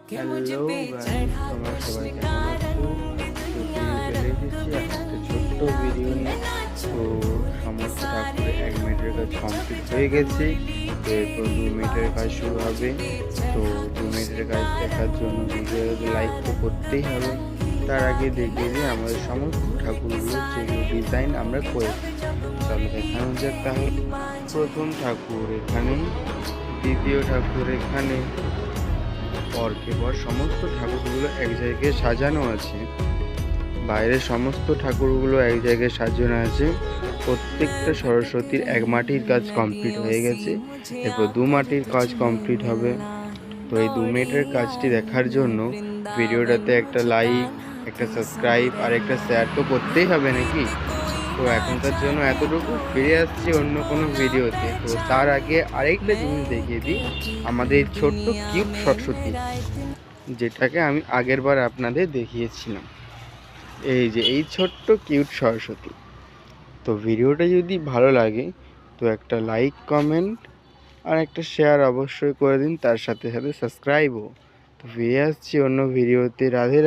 Hello guys, তোমরা সবাই কেমন আছো? তো চলে এসেছি একটা ছোট্ট ভিডিও নিয়ে। তো সমস্ত ঠাকুরের 1 মিনিটের কাজ কমপ্লিট হয়ে গেছে। তো এরপর 2 মিনিটের কাজ শুরু হবে। তো 2 মিনিটের কাজ দেখার জন্য ভিডিওতে লাইক তো করতেই হবে। তার আগে দেখিয়ে দিই আমাদের সমস্ত ঠাকুরগুলো যেগুলো ডিজাইন আমরা করেছি। চলো দেখানো যাক তাহলে। প্রথম ঠাকুর এখানে, দ্বিতীয় ঠাকুর এখানে, পরকে পর সমস্ত ঠাকুরগুলো এক জায়গায় সাজানো আছে। বাইরের সমস্ত ঠাকুরগুলো এক জায়গায় সাজানো আছে। প্রত্যেকটা সরস্বতীর 1 মাটির কাজ কমপ্লিট হয়ে গেছে। এরপর 2 মাটির কাজ কমপ্লিট হবে। তো এই 2 মিনিটের কাজটি দেখার জন্য ভিডিওটাতে একটা লাইক, একটা সাবস্ক্রাইব আর একটা শেয়ার তো করতেই হবে নাকি। তো এখনকার জন্য এতটুকু, ফিরে আসছি অন্য কোনো ভিডিওতে। তো তার আগে আরেকটা জিনিস দেখিয়ে দিই, আমাদের ছোট্ট কিউট সরস্বতী, যেটাকে আমি আগের বার আপনাদের দেখিয়েছিলাম। এই যে এই ছোট্ট কিউট সরস্বতী। তো ভিডিওটা যদি ভালো লাগে তো একটা লাইক, কমেন্ট আর একটা শেয়ার অবশ্যই করে দিন, তার সাথে সাথে সাবস্ক্রাইবও। তো ফিরে আসছি অন্য ভিডিওতে। রাধে রাধে।